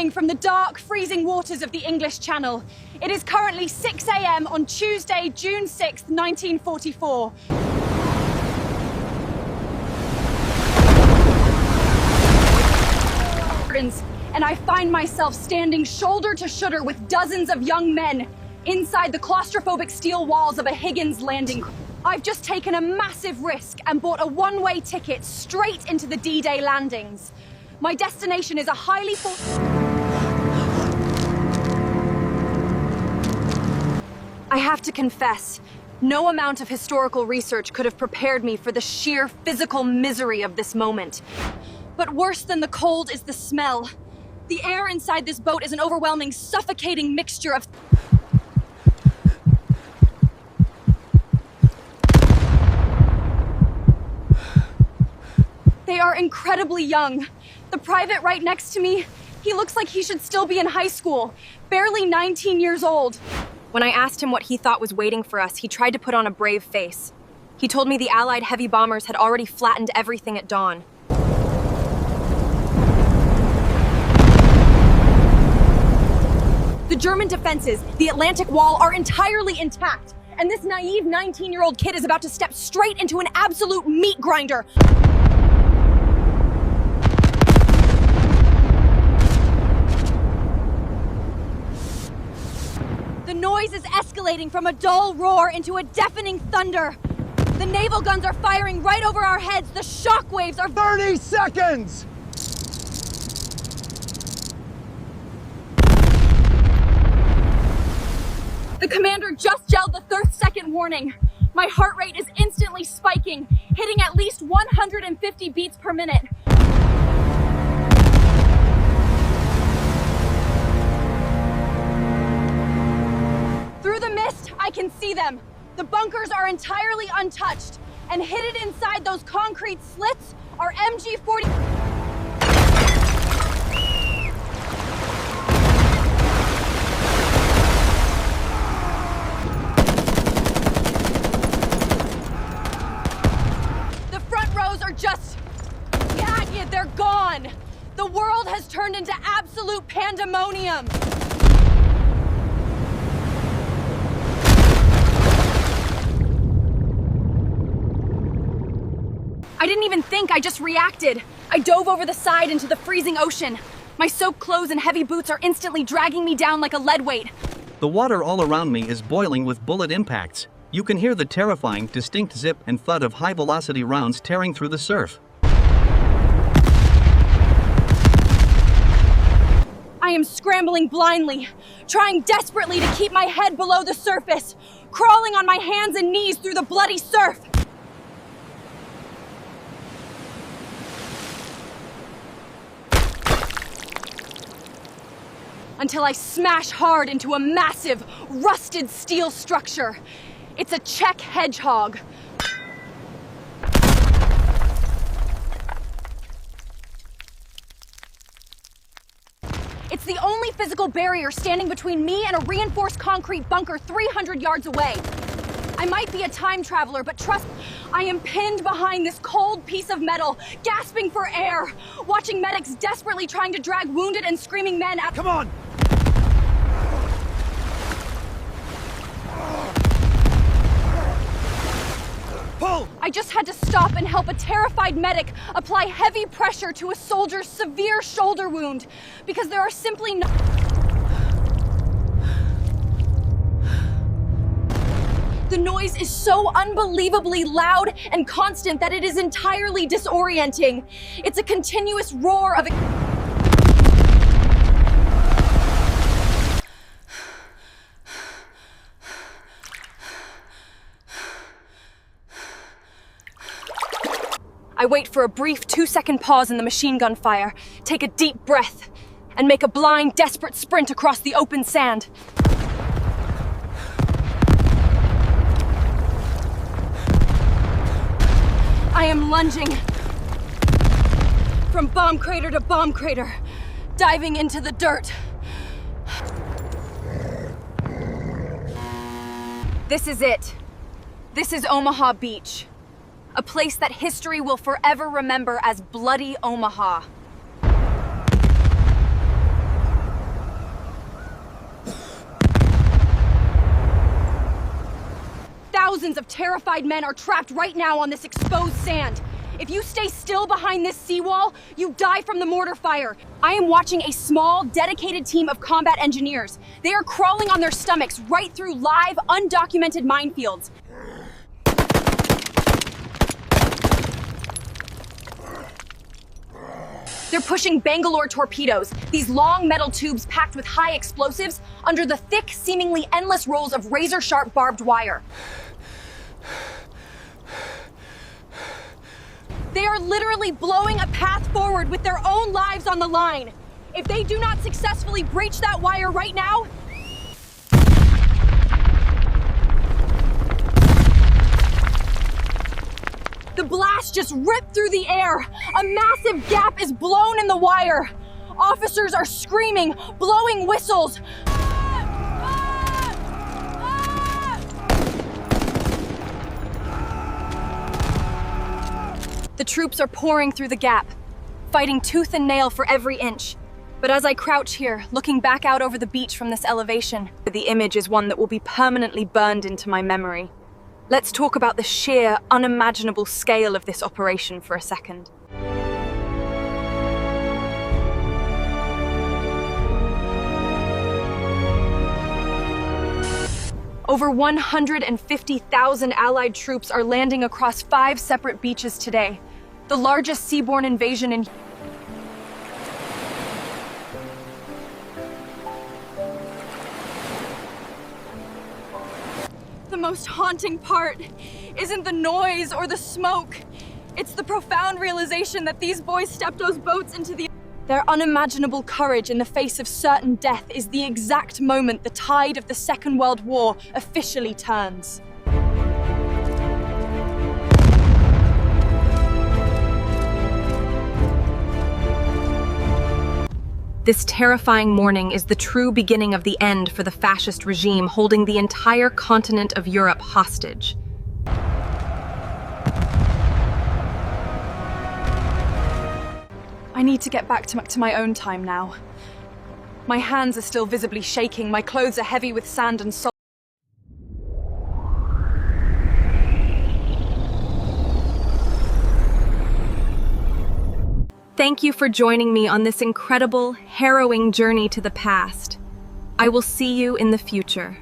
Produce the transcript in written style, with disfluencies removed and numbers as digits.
morning from the dark, freezing waters of the English Channel. It is currently 6 a.m. on Tuesday, June 6th, 1944. And I find myself standing shoulder to shoulder with dozens of young men inside the claustrophobic steel walls of a Higgins landing. I've just taken a massive risk and bought a one-way ticket straight into the D-Day landings. My destination is a highly I have to confess, no amount of historical research could have prepared me for the sheer physical misery of this moment. But worse than the cold is the smell. The air inside this boat is an overwhelming, suffocating mixture of... They are incredibly young. The private right next to me, he looks like he should still be in high school, barely 19 years old. When I asked him what he thought was waiting for us, he tried to put on a brave face. He told me the Allied heavy bombers had already flattened everything at dawn. The German defenses, the Atlantic Wall, are entirely intact, and this naive 19-year-old kid is about to step straight into an absolute meat grinder. The noise is escalating from a dull roar into a deafening thunder. The naval guns are firing right over our heads. The shockwaves are... 30 seconds! The commander just yelled the 30-second warning. My heart rate is instantly spiking, hitting at least 150 beats per minute. Through the mist, I can see them. The bunkers are entirely untouched, and hidden inside those concrete slits are MG-40... They're gone! The world has turned into absolute pandemonium! I didn't even think, I just reacted. I dove over the side into the freezing ocean. My soaked clothes and heavy boots are instantly dragging me down like a lead weight. The water all around me is boiling with bullet impacts. You can hear the terrifying, distinct zip and thud of high-velocity rounds tearing through the surf. I am scrambling blindly, trying desperately to keep my head below the surface, crawling on my hands and knees through the bloody surf. Until I smash hard into a massive, rusted steel structure. It's a Czech hedgehog. It's the only physical barrier standing between me and a reinforced concrete bunker 300 yards away. I might be a time traveler, but trust, I am pinned behind this cold piece of metal, gasping for air, watching medics desperately trying to drag wounded and screaming men out. Come on! Pull! I just had to stop and help a terrified medic apply heavy pressure to a soldier's severe shoulder wound, because there are simply no... The noise is so unbelievably loud and constant that it is entirely disorienting. It's a continuous roar of... I wait for a brief 2-second pause in the machine gun fire, take a deep breath, and make a blind, desperate sprint across the open sand. I am lunging from bomb crater to bomb crater, diving into the dirt. This is it. This is Omaha Beach. A place that history will forever remember as Bloody Omaha. thousands of terrified men are trapped right now on this exposed sand. If you stay still behind this seawall, you die from the mortar fire. I am watching a small, dedicated team of combat engineers. They are crawling on their stomachs right through live, undocumented minefields. They're pushing Bangalore torpedoes, these long metal tubes packed with high explosives, under the thick, seemingly endless rolls of razor-sharp barbed wire. They are literally blowing a path forward with their own lives on the line. If they do not successfully breach that wire right now, the blast just ripped through the air. A massive gap is blown in the wire. Officers are screaming, blowing whistles. The troops are pouring through the gap, fighting tooth and nail for every inch. But as I crouch here, looking back out over the beach from this elevation, the image is one that will be permanently burned into my memory. Let's talk about the sheer, unimaginable scale of this operation for a second. Over 150,000 Allied troops are landing across 5 separate beaches today, the largest seaborne invasion in The most haunting part isn't the noise or the smoke. It's the profound realization that these boys stepped those boats into the... Their unimaginable courage in the face of certain death is the exact moment the tide of the Second World War officially turns. This terrifying morning is the true beginning of the end for the fascist regime holding the entire continent of Europe hostage. I need to get back to my own time now. My hands are still visibly shaking, my clothes are heavy with sand and salt. Thank you for joining me on this incredible, harrowing journey to the past. I will see you in the future.